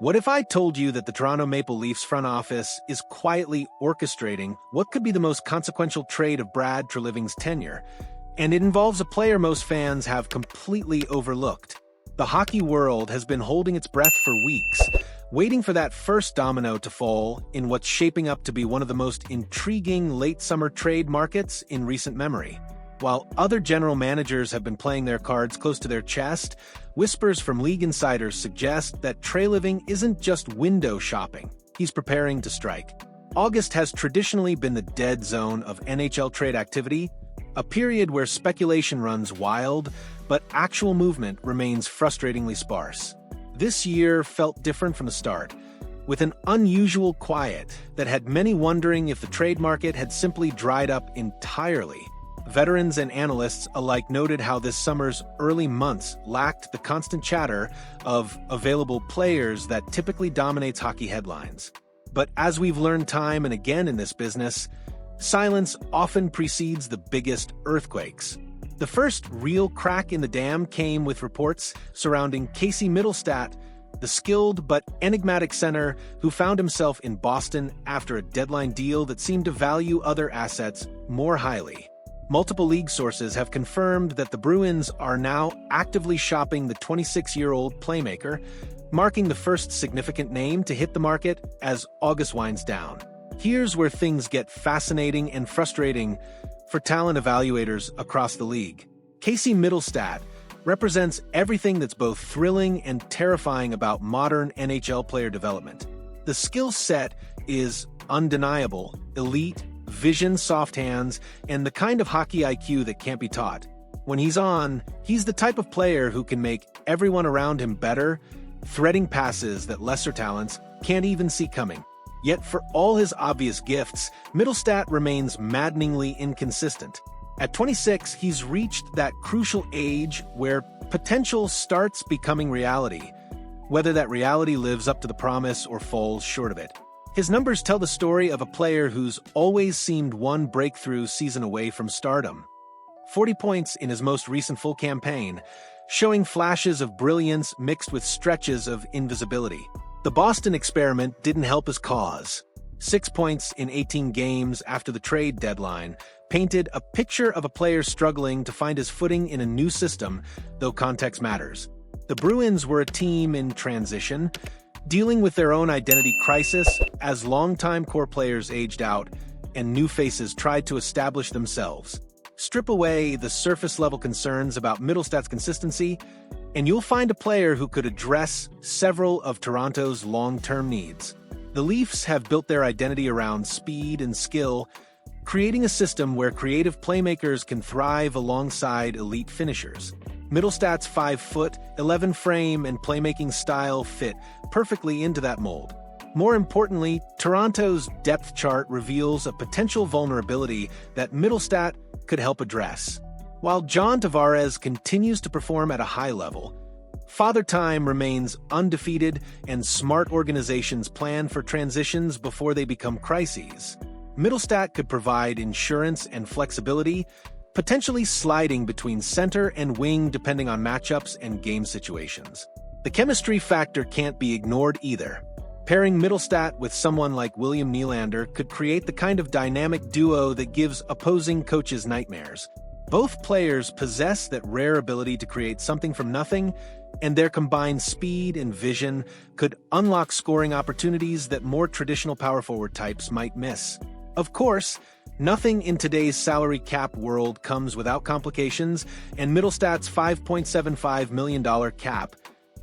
What if I told you that the Toronto Maple Leafs front office is quietly orchestrating what could be the most consequential trade of Brad Treliving's tenure, and it involves a player most fans have completely overlooked? The hockey world has been holding its breath for weeks, waiting for that first domino to fall in what's shaping up to be one of the most intriguing late-summer trade markets in recent memory. While other general managers have been playing their cards close to their chest, whispers from league insiders suggest that Treliving isn't just window shopping. He's preparing to strike. August has traditionally been the dead zone of NHL trade activity, a period where speculation runs wild, but actual movement remains frustratingly sparse. This year felt different from the start, with an unusual quiet that had many wondering if the trade market had simply dried up entirely. Veterans and analysts alike noted how this summer's early months lacked the constant chatter of available players that typically dominates hockey headlines. But as we've learned time and again in this business, silence often precedes the biggest earthquakes. The first real crack in the dam came with reports surrounding Casey Mittelstadt, the skilled but enigmatic center who found himself in Boston after a deadline deal that seemed to value other assets more highly. Multiple league sources have confirmed that the Bruins are now actively shopping the 26-year-old playmaker, marking the first significant name to hit the market as August winds down. Here's where things get fascinating and frustrating for talent evaluators across the league. Casey Mittelstadt represents everything that's both thrilling and terrifying about modern NHL player development. The skill set is undeniable, elite, vision, soft hands, and the kind of hockey IQ that can't be taught. When he's on, he's the type of player who can make everyone around him better, threading passes that lesser talents can't even see coming. Yet for all his obvious gifts, Middlestat remains maddeningly inconsistent. At 26, he's reached that crucial age where potential starts becoming reality, whether that reality lives up to the promise or falls short of it. His numbers tell the story of a player who's always seemed one breakthrough season away from stardom. 40 points in his most recent full campaign, showing flashes of brilliance mixed with stretches of invisibility. The Boston experiment didn't help his cause. 6 points in 18 games after the trade deadline painted a picture of a player struggling to find his footing in a new system, though context matters. The Bruins were a team in transition, dealing with their own identity crisis as longtime core players aged out and new faces tried to establish themselves. Strip away the surface-level concerns about Middlestat's consistency, and you'll find a player who could address several of Toronto's long-term needs. The Leafs have built their identity around speed and skill, creating a system where creative playmakers can thrive alongside elite finishers. Middlestat's 5'11" frame and playmaking style fit perfectly into that mold. More importantly, Toronto's depth chart reveals a potential vulnerability that Middlestat could help address. While John Tavares continues to perform at a high level, Father Time remains undefeated and smart organizations plan for transitions before they become crises. Middlestat could provide insurance and flexibility, potentially sliding between center and wing depending on matchups and game situations. The chemistry factor can't be ignored either. Pairing Middlestat with someone like William Nylander could create the kind of dynamic duo that gives opposing coaches nightmares. Both players possess that rare ability to create something from nothing, and their combined speed and vision could unlock scoring opportunities that more traditional power forward types might miss. Of course, nothing in today's salary cap world comes without complications, and Middlestat's $5.75 million cap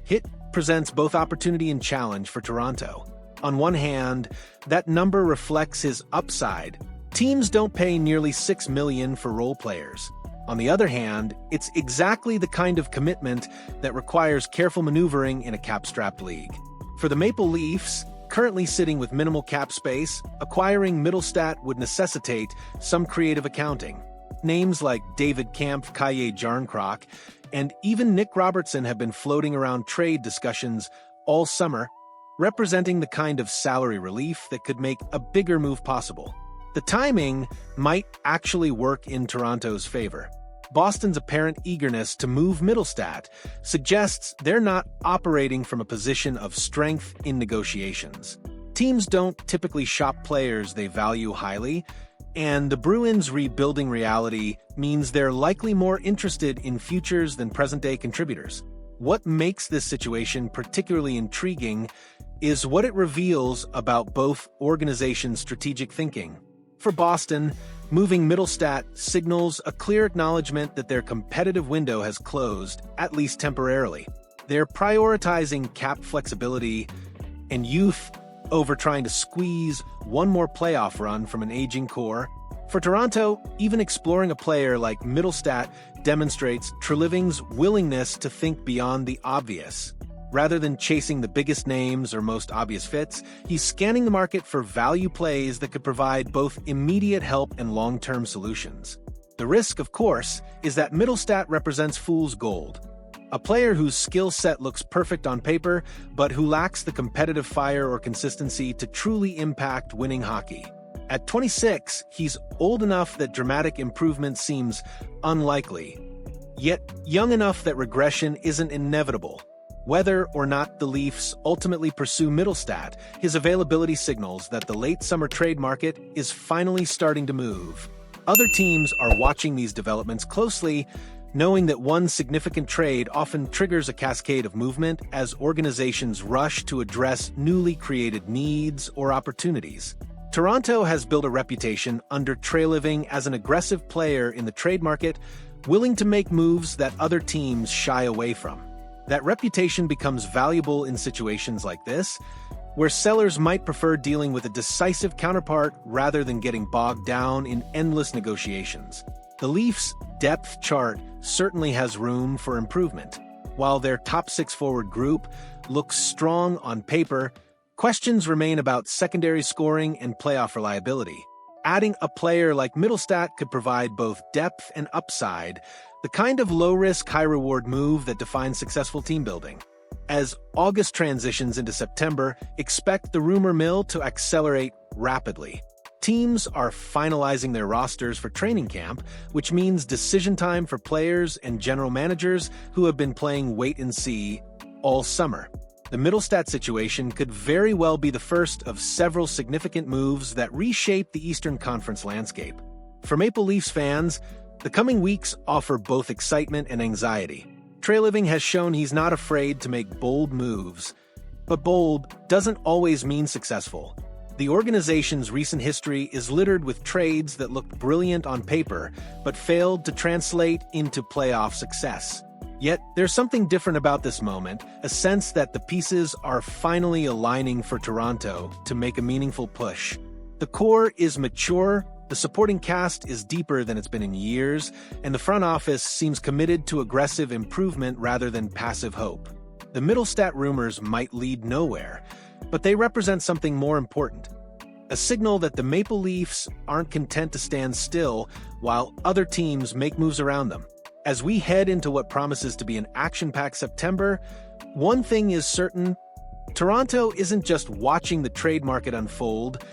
hit presents both opportunity and challenge for Toronto. On one hand, that number reflects his upside. Teams don't pay nearly $6 million for role players. On the other hand, it's exactly the kind of commitment that requires careful maneuvering in a cap-strapped league. For the Maple Leafs, currently sitting with minimal cap space, acquiring Middlestat would necessitate some creative accounting. Names like David Kampf, Kaye Jarnkrok, and even Nick Robertson have been floating around trade discussions all summer, representing the kind of salary relief that could make a bigger move possible. The timing might actually work in Toronto's favor. Boston's apparent eagerness to move Middlestat suggests they're not operating from a position of strength in negotiations. Teams don't typically shop players they value highly, and the Bruins' rebuilding reality means they're likely more interested in futures than present-day contributors. What makes this situation particularly intriguing is what it reveals about both organizations' strategic thinking. For Boston, moving Middlestat signals a clear acknowledgement that their competitive window has closed, at least temporarily. They're prioritizing cap flexibility and youth over trying to squeeze one more playoff run from an aging core. For Toronto, even exploring a player like Middlestat demonstrates Treliving's willingness to think beyond the obvious. Rather than chasing the biggest names or most obvious fits, he's scanning the market for value plays that could provide both immediate help and long-term solutions. The risk, of course, is that Middlestat represents fool's gold. A player whose skill set looks perfect on paper, but who lacks the competitive fire or consistency to truly impact winning hockey. At 26, he's old enough that dramatic improvement seems unlikely, yet young enough that regression isn't inevitable. Whether or not the Leafs ultimately pursue Middlestat, his availability signals that the late summer trade market is finally starting to move. Other teams are watching these developments closely, knowing that one significant trade often triggers a cascade of movement as organizations rush to address newly created needs or opportunities. Toronto has built a reputation under Treliving as an aggressive player in the trade market, willing to make moves that other teams shy away from. That reputation becomes valuable in situations like this, where sellers might prefer dealing with a decisive counterpart rather than getting bogged down in endless negotiations. The Leafs' depth chart certainly has room for improvement. While their top six forward group looks strong on paper, questions remain about secondary scoring and playoff reliability. Adding a player like Middlestat could provide both depth and upside, the kind of low-risk, high-reward move that defines successful team building. As August transitions into September, expect the rumor mill to accelerate rapidly. Teams are finalizing their rosters for training camp, which means decision time for players and general managers who have been playing wait-and-see all summer. The Middlestat situation could very well be the first of several significant moves that reshape the Eastern Conference landscape. For Maple Leafs fans, the coming weeks offer both excitement and anxiety. Treliving has shown he's not afraid to make bold moves, but bold doesn't always mean successful. The organization's recent history is littered with trades that looked brilliant on paper, but failed to translate into playoff success. Yet, there's something different about this moment, a sense that the pieces are finally aligning for Toronto to make a meaningful push. The core is mature, the supporting cast is deeper than it's been in years, and the front office seems committed to aggressive improvement rather than passive hope. The Middlestat rumors might lead nowhere, but they represent something more important. A signal that the Maple Leafs aren't content to stand still while other teams make moves around them. As we head into what promises to be an action-packed September, one thing is certain: Toronto isn't just watching the trade market unfold,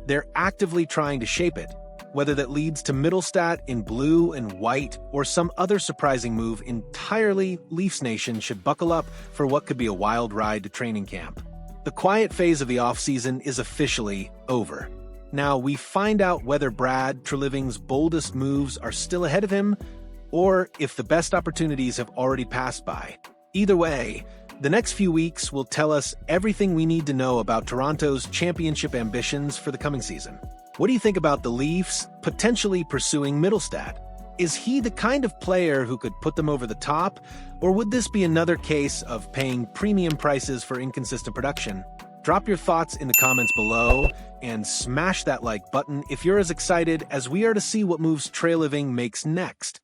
they're actively trying to shape it. Whether that leads to Middlestat in blue and white or some other surprising move entirely, Leafs Nation should buckle up for what could be a wild ride to training camp. The quiet phase of the offseason is officially over. Now we find out whether Brad Treliving's boldest moves are still ahead of him, or if the best opportunities have already passed by. Either way, the next few weeks will tell us everything we need to know about Toronto's championship ambitions for the coming season. What do you think about the Leafs potentially pursuing Middlestat? Is he the kind of player who could put them over the top, or would this be another case of paying premium prices for inconsistent production? Drop your thoughts in the comments below, and smash that like button if you're as excited as we are to see what moves Treliving makes next.